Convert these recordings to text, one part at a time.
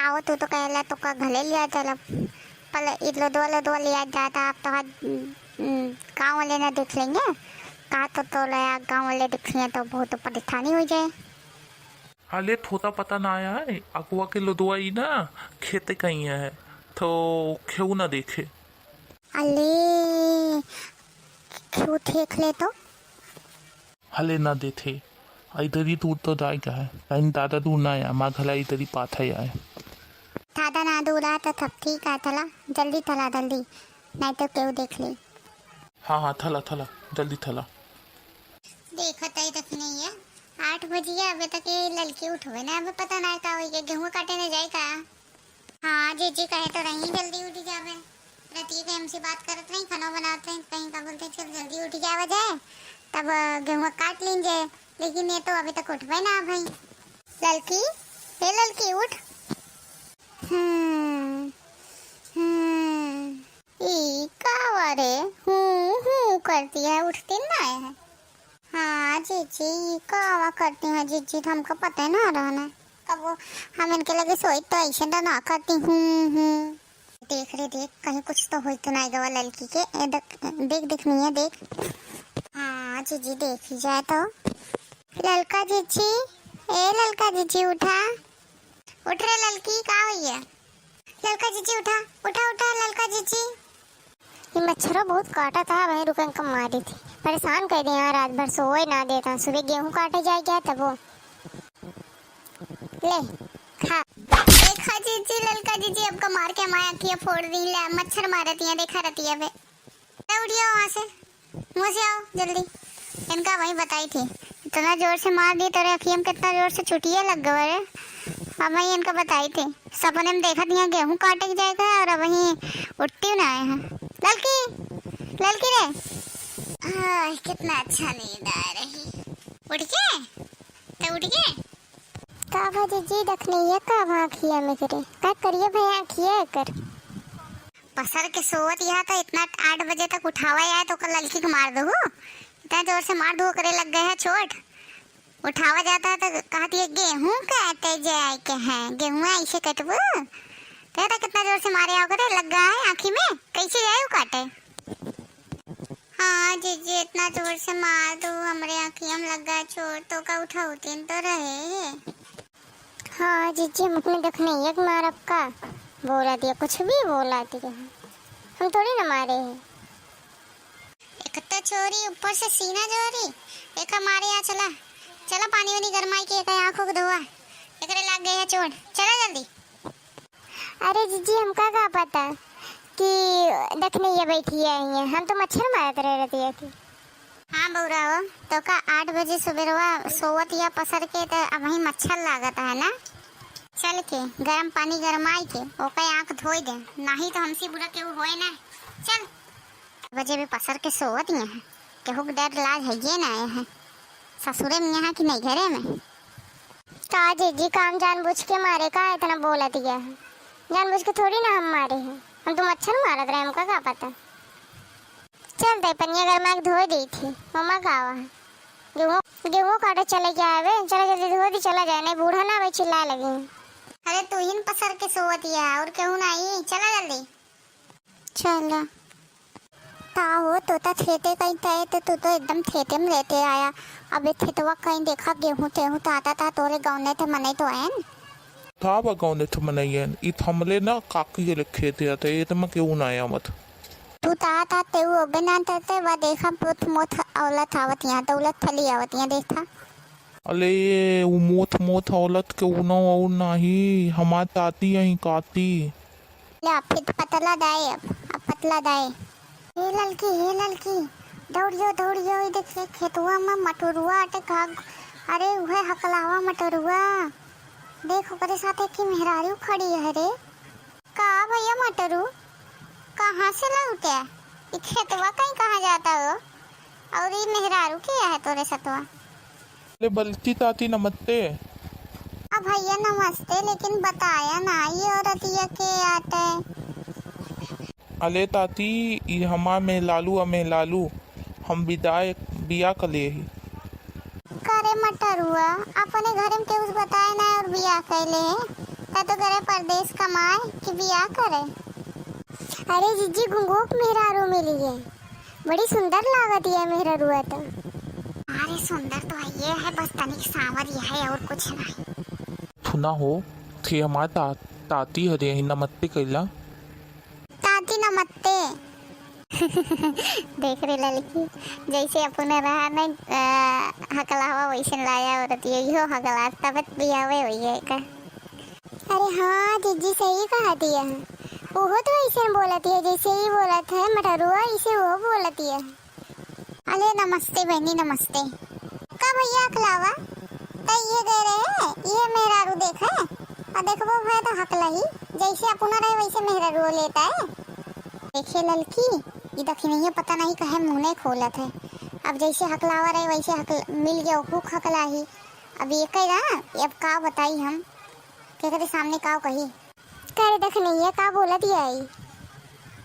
ताव तू तो कहला तो का घले लिया चला पल इतलो दो लिया जाता आप तो गाँव वाले ना देख लेंगे कहा तो लया गाँव वाले देखेंगे तो बहुत परेशानी हो जाए। हाले थोड़ा पता ना आया है अगुआ के लुदवा ही ना खेते कहीं है तो क्यों ना देखे। अले क्यों देख ले तो हले ना देखे इधर ही दूर तो जाएगा है कहीं दादा दूर ना आया माँ घला इधर ही पाथा ही आए। दादा ना दूर आता तब ठीक है थला जल्दी नहीं तो क्यों देख ले। हाँ थला थला जल्दी थला। देखो तई तक नहीं है 8 बजे अबे तक ये लड़की उठवे ना अबे पता ना का होई गेहूं काटे ने जाए का। हाँ जी कहे तो रही जल्दी उठ जावे रतिया के हमसे बात करत नहीं खाना बनाते हैं कहीं का बोलते चल जल्दी उठ जावा जाए तब गेहूं काट लेंगे लेकिन ये तो अभी तक उठवे ना भाई। लड़की हे लड़की उठ। ई का वारे हूँ करती है उठती ना है। हाँ जीजी कावा करती हैं जीजी तो हमको पता है ना रहना कब वो हम इनके लगे सोई तो ऐसे तो ना करती हूँ। देख रे देख कहीं कुछ तो हो तो नहीं गवा लड़की के देख नहीं है देख। हाँ जीजी देख ही जाए तो ललका जीजी ए ललका जीजी उठा उठ रे लड़की का हुई है ललका जीजी उठा उठा उठा ललका जीजी। ये मच्छरों बहुत काटा था वही रुकन कम मारी थी परेशान कर दिया रात भर सोए ना देता सुबह गेहूं काटे जाए क्या तब वो ले खा देखा जीजी ललका जीजी अब का मार के माया किया फोड़ दी ले मच्छर मारती है देखा रहती है बे उड़ियो वहां से मुंह से आओ जल्दी। इनका वही बताई थी इतना जोर से मार दी तेरे अखियम कितना जोर से चुटिया लग गए अब वही इनका बताई थी सपने में देखा दिया गेहूं काटे जाएगा और वही उठती ना आए हैं लड़की रे कितना अच्छा नींद आ रही उठ के का भाजी जी रखनी है का आँखिया में करे का करिए भाई आँखिया कर पसर के सोवत यहाँ तो इतना 8 बजे तक उठावा है तो कल लड़की को मार दो इतना जोर से मार दो करे लग गए है चोट उठावा जाता है तो कहती है गेहूं काटे जाए के हैं गेहूं ऐसे कटबू कहता कितना जोर से मारे आओ करे लग गया है आँखी में कैसे जाए काटे। हाँ जीजी इतना जोर से मार दो हमारे आँखियाँ में लग गया चोट तो का उठा होती तो रहे। हाँ जीजी हम अपने देखने एक मार आपका बोला दिया कुछ भी बोला दिया हम थोड़ी ना मारे हैं इकट्ठा छोरी ऊपर से सीना जोरी एक मारे यहाँ चला पानी वानी गरमाई के एक आँखों को धोआ एक लग गए है चोट चला जल्दी। अरे जीजी हमका क्या पता कि देखने ये बैठी है हम तो मच्छर मारत रहती है कि हाँ बउरा हो तो का 8 बजे सुबह सोवत या पसर के तो अब वही मच्छर लागत है ना चल के गरम पानी गरमाई के ओके आँख धोई दे नहीं तो हमसे बुरा केहू होए ना चल बजे भी पसर के सोवत यहाँ केहू के डर लाज है ये ना है ससुरे में यहाँ की नहीं घरे में का जीजी काम जानबूझ के मारे का इतना बोला दिया है जानबूझ के थोड़ी ना हम मारे हैं हम तो मच्छर मारत रहे हमका क्या पता। चल दे पनिया घर में धो दी थी मम्मा गावा गेहूं काटे चले गया है चला जल्दी धो दी चला जाए नहीं बूढ़ा ना भाई चिल्ला लगी। अरे तू ही पसर के सोवतिया और केहू नहीं चला जल्दी चला ताहो तो खेते कहीं थे तो तू तो एकदम खेते में रहते आया अबे खेतवा कहीं देखा गेहूं तेहूं तो आता था तोरे गाँव ने थे मने तो है था बगाव ने तो मनाइए इत हमले ना काकी के लिखे थे आते ये तो मैं क्यों ना आया मत तू ता ते वो बिना ते वा देखा पुत मोथ औलत आवत यहाँ तो उलट थली आवत यहाँ देखा। अले ये मोथ औलत के उना और नहीं हमार ताती यहीं काती ले फिर पतला दाए अब पतला दाए हे लड़की दौड़ियो देख खेतवा में मटुरुआ आटे घाग अरे वह हकलावा मटुरुआ देखो करे साथे की मेहरारू खड़ी है रे का भैया मटरू कहाँ से लौटे ये खेतवा कहीं कहाँ जाता हो और ये मेहरारू क्या है तोरे सतवा। ले बल्टी ताती नमस्ते। अब भैया नमस्ते लेकिन बताया ना ये औरतिया के आते अले ताती ये हमार में लालू हम विदाई बिया कले ही करे मटरुआ अपने घर में केहू बताए ना और बिया कैले ता तो करे परदेश कमाए कि बियाह करे। अरे जीजी घुंघोक मेहरारू मिली है, बड़ी सुंदर लागत है मेहरारू तो। अरे सुंदर तो है ये है, बस तनिक सांवर ये है और कुछ नहीं। थुना हो थे हमारा ताती हरे नमत्ते कैला। ताती नमत्ते देख रहे लड़की जैसे अपन रहा नहीं हकलावा वैसे लाया औरत यो हकला तब बियावे हुई है का। अरे हाँ जीजी सही कहा दिया, वो तो ऐसे बोलती है जैसे ही बोलत है मटरुआ इसे वो बोलती है। अरे नमस्ते बहनी नमस्ते। का भैया अकलावा तो ये कह रहे हैं ये मेहरारू देखा है और देखो वो है तो हकला ही जैसे अपन रहे वैसे मेहरारू लेता है। देखिए लड़की ये देखी नहीं है पता नहीं कहे मुँह नहीं खोलत है, अब जैसे हकलावा रहे वैसे मिल गया हुक हकला ही। अब ये कह रहा अब का बताई हम क्या करे सामने का कही करे देख नहीं है का बोला दिया है।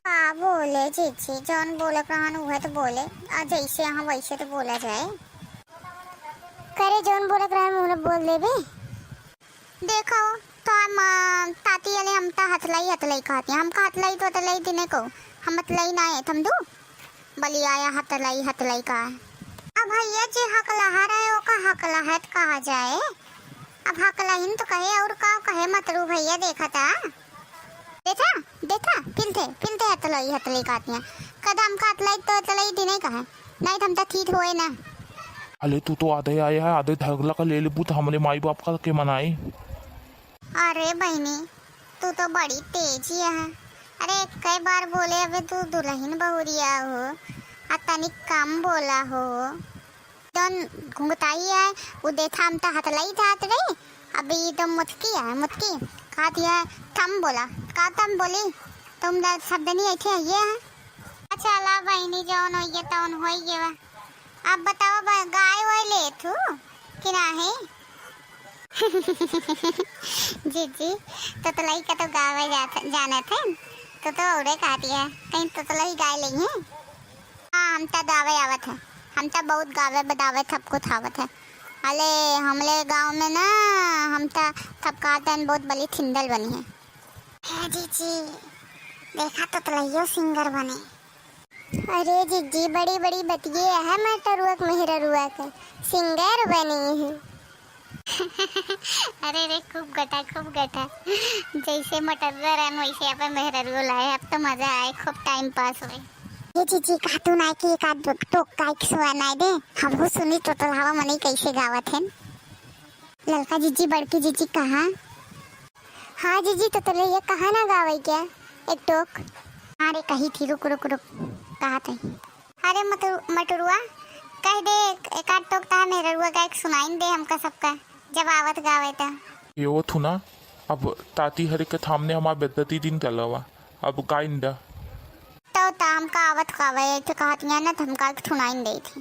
हाँ बोले जीजी जौन बोले प्राण हुआ तो बोले और जैसे यहाँ वैसे तो बोला जाए। करे जौन बोले प्राण मुँह बोल दे बे। देखो तो हम ताती वाले हम ता हथलाई कहते हैं, हम का हथलाई तो हथलाई दिने को हम हथलाई ना है थम दू बली आया हथलाई का। अब भैया जी हकला है वो का हकला है तो कहा जाए। अब हकला ही तो कहे और का कहे मतरू भैया देखा था देखा पिलते हथलाई कातियां कदम का हथलाई तो हथलाई दिने का है नहीं थम ता ठीक होए ना। अले तू तो आधे आया है आधे धगला का ले लेबू तो हमारे माई बाप का के मनाई। अरे बहनी तू तो बड़ी तेजी है। अरे कई बार बोले अबे तू दुल्हन बहुरिया हो आ तनिक कम बोला हो तो घुंघताई है वो देखा हम ता हथलाई था रे। अभी तो मुतकी कहा दिया थम बोला का तम बोली तुम शब्द नहीं ऐसे ये है। अच्छा ला बहनी जौन हो ये तौन हो ये वा अब बताओ गाय वाय ले थू कि ना है। जी ततलाई का तो गावे जाना थे तो औरे कहा दिया कहीं ततलाई गाय ली है। हाँ हम तो गावे आवत है, हम तो बहुत गावे बदावे सब कुछ आवत है। अले हमले गांव में ना हम तो सब कहते बहुत बड़ी थिंदल बनी है जीजी देखा तो तलैयो सिंगर बने। अरे जीजी बड़ी बड़ी बतिये है मटरुआ मेहरुआ के सिंगर बनी है। अरे रे खूब गटा जैसे मटरुआ रन वैसे यहाँ पे मेहरुआ लाए, अब तो मजा आए खूब टाइम पास हुए। ये जीजी कार्टून आए कि एक आध टोक का एक सुना दे हम वो सुनी टोटल हवा मनी कैसे गावत है। ललका जीजी बड़की जीजी कहाँ। हाँ जीजी तो ये कहाँ ना गावे क्या एक टोक। अरे कही थी रुक कहा थे। अरे मटरुआ कह दे एक आध टोक था मेहरुआ का एक सुनाइन दे हमका सबका जब आवत गावे था। ये वो थू ना अब ताती हरे के सामने हमारा बेदती दिन चलावा अब गाइंदा तो ताम का आवत गावे तो कहतियां ना थमका सुनाइन दे थी।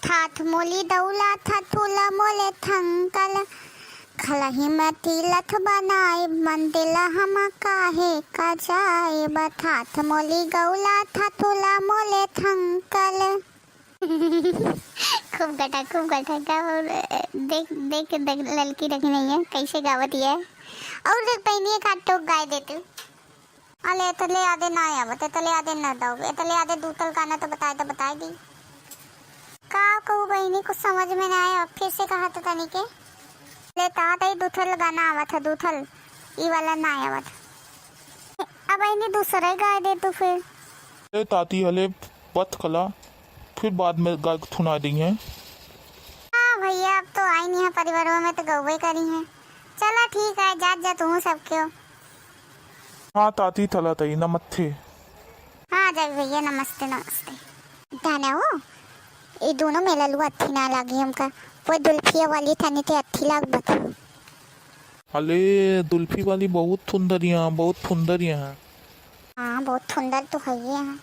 थाथ मोली दौला था थूला मोले थंकल खलही मती लथ बनाए मंदिला हम काहे का जाए बथाथ मोली गौला था थूला मोले थंकल। खूब गटा देख लड़की रखी नहीं है कैसे गावत है। और देख पहनी एक आध टोक गाय देते अले तले आधे ना आवत तले आधे ना दो तले आधे दूतल गाना तो बताए दी का कहूँ बहनी कुछ समझ में ना आया फिर से कहा तो तनी के ले ता दूथल गाना आवत है दूथल ई वाला ना आवत। अब बहनी दूसरा गाय दे तू फिर ताती हले पथ कला फिर बाद में गाय सुना दी है। हाँ भैया अब तो आई नहीं है परिवारों में तो गौवे करी है। चला ठीक है जा तू सबके हो। हाँ ताती थला तई नमस्ते। हाँ जय भैया नमस्ते जाना हो ये दोनों मेला लुआ अच्छी ना लगी हमका वो दुल्फिया वाली थाने थे अच्छी लाग बता। अले दुल्फी वाली बहुत सुंदरियाँ हाँ बहुत सुंदर तो है ये।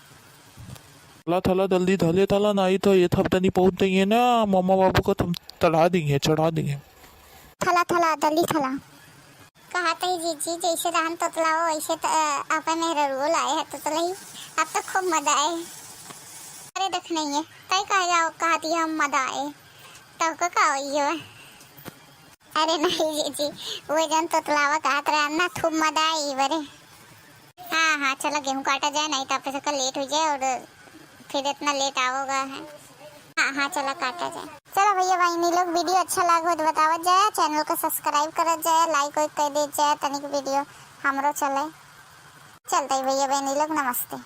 थला जल्दी धले थला नहीं तो ये थप तनी पहुंच गई है ना मम्मा बाबू को तुम चढ़ा देंगे थला जल्दी थला कहा था जीजी जैसे रान ततलाओ वैसे आपा मेहरा रोल आए है ततलाई अब तो खूब मजा आए। अरे देख नहीं है कहीं कहा जाओ कहा दिया हम मजा आए तब को का हुई है। अरे नहीं जीजी, वो जन तोतलावा कहत रहा ना, खूब मजा आई बरे। हाँ हाँ चलो गेहूं काटा जाए, नहीं तो आप कल लेट हो जाए और फिर इतना लेट आओगा है। हाँ हाँ चलो काटा जाए। चलो भैया भाई लोग वीडियो अच्छा लागो तो बतावत जाए, चैनल को सब्सक्राइब करत जाए, लाइक वाइक कर दे जाए, तनिक वीडियो हमरो चले। चलते भैया बहनी लोग, नमस्ते।